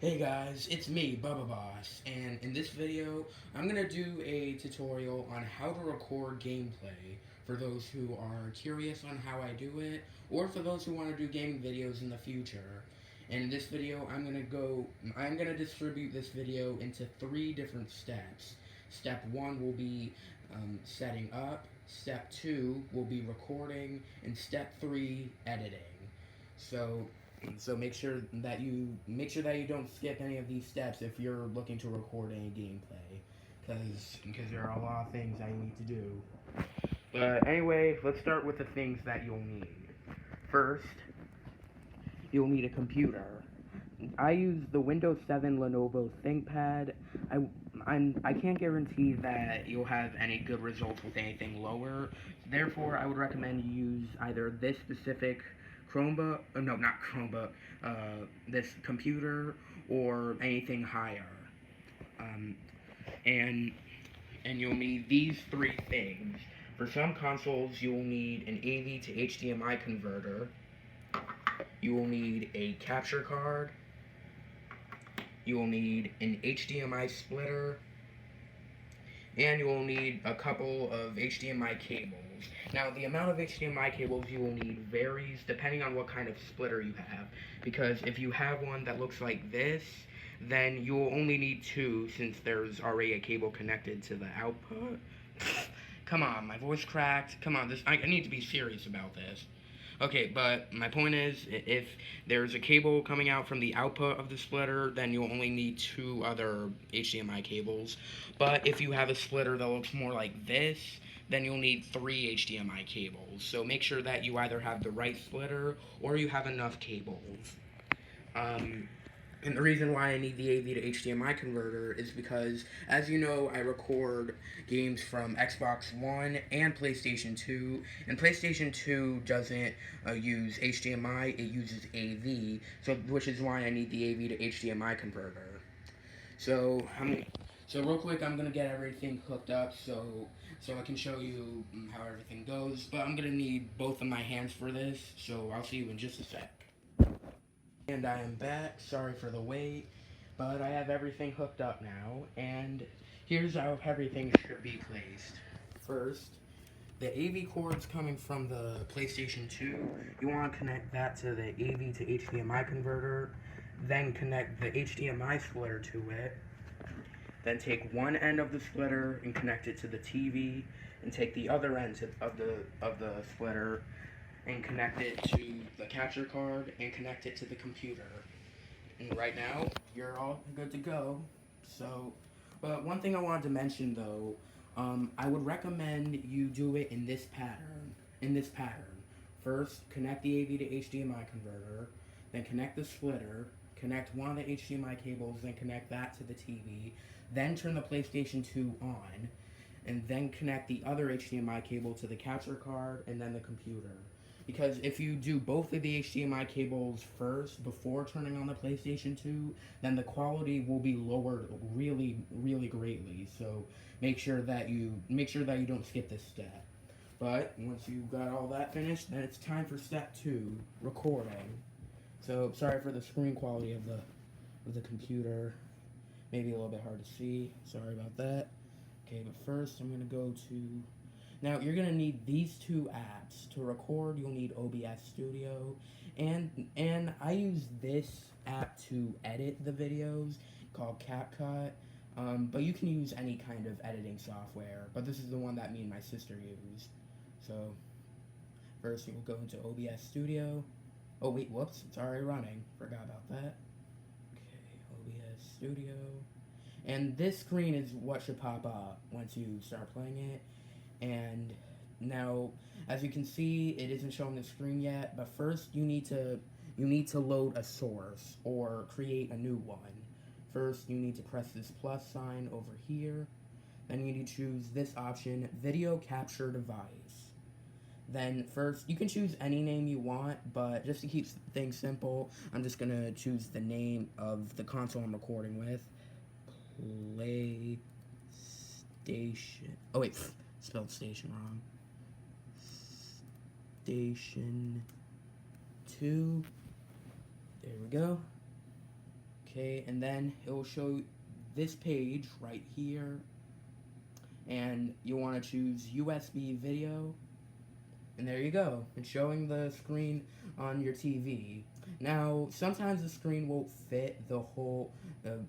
Hey guys, it's me, Bubba Boss, and in this video, I'm going to do a tutorial on how to record gameplay for those who are curious on how I do it, or for those who want to do gaming videos in the future. And in this video, I'm going to distribute this video into 3 different steps. Step 1 will be setting up, Step 2 will be recording, and Step 3, editing. So make sure that you don't skip any of these steps if you're looking to record any gameplay, because there are a lot of things I need to do. But anyway, let's start with the things that you'll need. First, you'll need a computer. I use the Windows 7 Lenovo ThinkPad. I can't guarantee that you'll have any good results with anything lower. Therefore, I would recommend you use either this specific Chromebook, no, not Chromebook, this computer, or anything higher. Um, and and you'll need these 3 things. For some consoles, you will need an AV to HDMI converter. You will need a capture card. You will need an HDMI splitter, and you will need a couple of HDMI cables. Now, the amount of HDMI cables you will need varies depending on what kind of splitter you have, because if you have one that looks like this, then you will only need 2 since there's already a cable connected to the output. Come on, my voice cracked. Come on, I need to be serious about this. Okay, but my point is, if there's a cable coming out from the output of the splitter, then you'll only need 2 other HDMI cables. But if you have a splitter that looks more like this, then you'll need 3 HDMI cables. So make sure that you either have the right splitter or you have enough cables. And the reason why I need the AV to HDMI converter is because, as you know, I record games from Xbox One and PlayStation 2, and PlayStation 2 doesn't use HDMI, it uses AV, which is why I need the AV to HDMI converter. So real quick, I'm gonna get everything hooked up so I can show you how everything goes. But I'm gonna need both of my hands for this, so I'll see you in just a sec. And I am back. Sorry for the wait, but I have everything hooked up now, and here's how everything should be placed. First, the AV cord's coming from the PlayStation 2. You want to connect that to the AV to HDMI converter, then connect the HDMI splitter to it. Then take one end of the splitter and connect it to the TV, and take the other end of the splitter and connect it to the capture card and connect it to the computer. And right now, you're all good to go. But one thing I wanted to mention though, I would recommend you do it in this pattern. First, connect the AV to HDMI converter, then connect the splitter, connect one of the HDMI cables, then connect that to the TV, then turn the PlayStation 2 on, and then connect the other HDMI cable to the capture card and then the computer. Because if you do both of the HDMI cables first before turning on the PlayStation 2, then the quality will be lowered really, really greatly. So make sure that you don't skip this step. But once you got all that finished, then it's time for step 2, recording. So sorry for the screen quality of the computer. Maybe a little bit hard to see. Sorry about that. Okay, but first I'm gonna go to. Now, you're going to need these 2 apps. To record, you'll need OBS Studio, and I use this app to edit the videos, called CapCut, but you can use any kind of editing software, but this is the one that me and my sister use. So, first you'll go into OBS Studio. Oh wait, whoops, it's already running. Forgot about that. Okay, OBS Studio. And this screen is what should pop up once you start playing it. And now, as you can see, it isn't showing the screen yet, but first you need to load a source or create a new one. First, you need to press this plus sign over here. Then you need to choose this option, Video Capture Device. Then first, you can choose any name you want, but just to keep things simple, I'm just going to choose the name of the console I'm recording with. PlayStation. Oh wait, spelled station wrong. Station 2. There we go. Okay, and then it will show this page right here, and you want to choose USB video, and there you go. It's showing the screen on your TV. Now, sometimes the screen won't fit the whole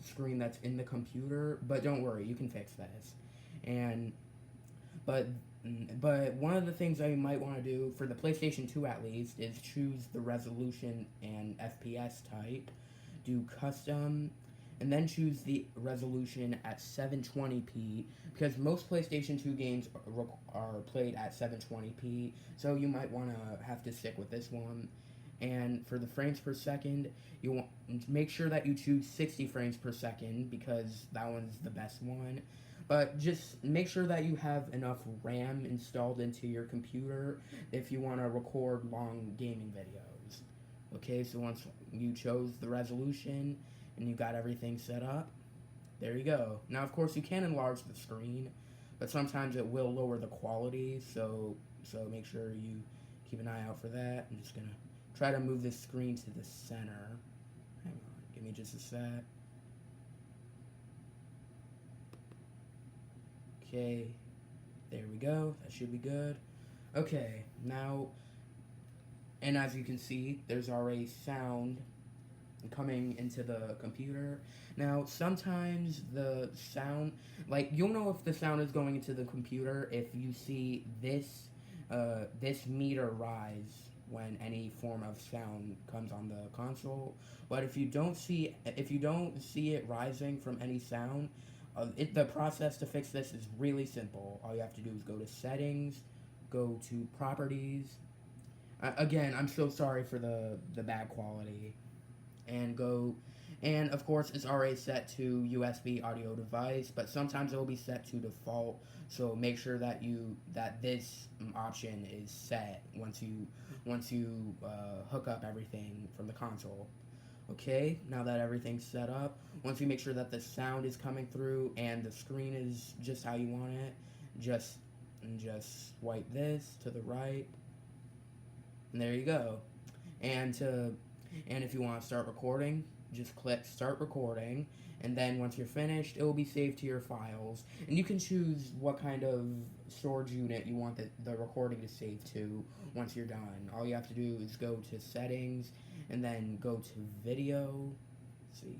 screen that's in the computer, but don't worry, you can fix this. And but but one of the things that you might want to do for the PlayStation 2 at least is choose the resolution and FPS type, do custom, and then choose the resolution at 720p because most PlayStation 2 games are played at 720p, so you might want to have to stick with this one. And for the frames per second, you want to make sure that you choose 60 frames per second because that one's the best one. But just make sure that you have enough RAM installed into your computer if you want to record long gaming videos. Okay, so once you chose the resolution and you got everything set up, there you go. Now, of course, you can enlarge the screen, but sometimes it will lower the quality, so make sure you keep an eye out for that. I'm just going to try to move this screen to the center. Hang on, give me just a sec. Okay, there we go. That should be good. Okay, now, and as you can see, there's already sound coming into the computer. Now, sometimes the sound, like, you'll know if the sound is going into the computer if you see this meter rise when any form of sound comes on the console. But if you don't see it rising from any sound, the process to fix this is really simple. All you have to do is go to settings, go to properties. Again, I'm so sorry for the bad quality. And of course it's already set to USB audio device, but sometimes it will be set to default. So make sure that this option is set once you hook up everything from the console. Okay, now that everything's set up, once you make sure that the sound is coming through and the screen is just how you want it, just swipe this to the right, and there you go. And if you want to start recording, just click start recording, and then once you're finished, it will be saved to your files, and you can choose what kind of storage unit you want the recording to save to once you're done. All you have to do is go to settings, and then go to video. Let's see,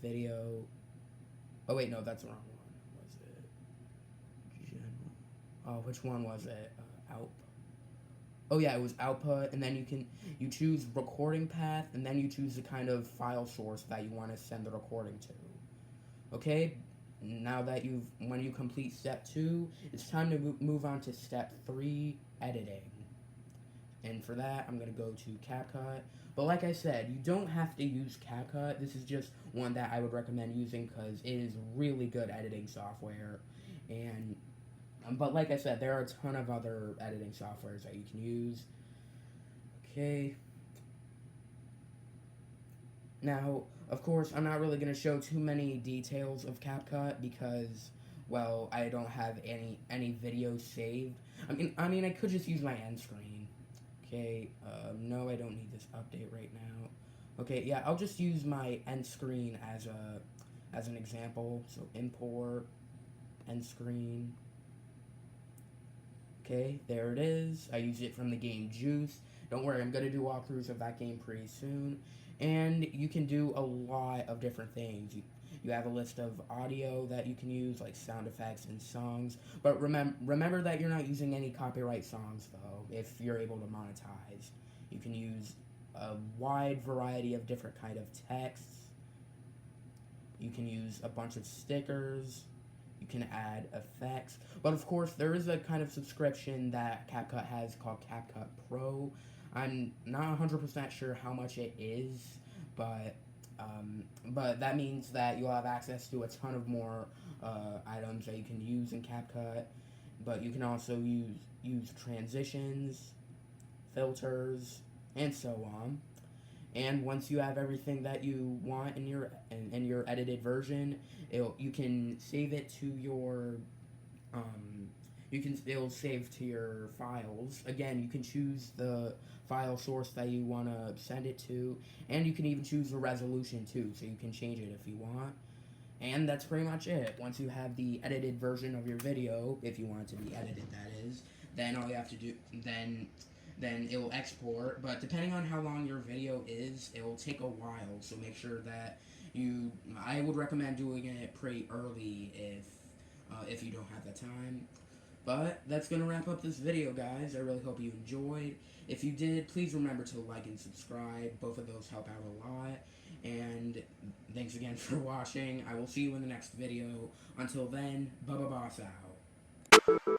video. Oh wait, no, that's the wrong one. Was it general? Oh, which one was it? Output. Oh yeah, it was output, and then you choose recording path, and then you choose the kind of file source that you want to send the recording to. Okay, now that when you complete step 2, it's time to move on to step 3, editing. And for that, I'm going to go to CapCut. But like I said, you don't have to use CapCut. This is just one that I would recommend using because it is really good editing software. And but like I said, there are a ton of other editing softwares that you can use. Okay. Now, of course, I'm not really going to show too many details of CapCut because, well, I don't have any videos saved. I mean, I could just use my end screen. Okay, no, I don't need this update right now. Okay, yeah, I'll just use my end screen as an example. So import end screen. Okay, there it is. I used it from the game Juice. Don't worry, I'm going to do walkthroughs of that game pretty soon. And you can do a lot of different things. You have a list of audio that you can use, like sound effects and songs. But remember that you're not using any copyright songs, though, if you're able to monetize. You can use a wide variety of different kind of texts. You can use a bunch of stickers. You can add effects. But of course, there is a kind of subscription that CapCut has called CapCut Pro. I'm not 100% sure how much it is, but that means that you'll have access to a ton of more items that you can use in CapCut. But you can also use transitions, filters, and so on. And once you have everything that you want in your edited version, you can save it to your it'll save to your files. Again, you can choose the file source that you want to send it to, and you can even choose the resolution too, so you can change it if you want. And that's pretty much it. Once you have the edited version of your video, if you want it to be edited, that is, then all you have to do, then it will export. But depending on how long your video is, it will take a while. So make sure that I would recommend doing it pretty early if you don't have the time. But that's going to wrap up this video, guys. I really hope you enjoyed. If you did, please remember to like and subscribe. Both of those help out a lot. And thanks again for watching. I will see you in the next video. Until then, Bubba Boss out.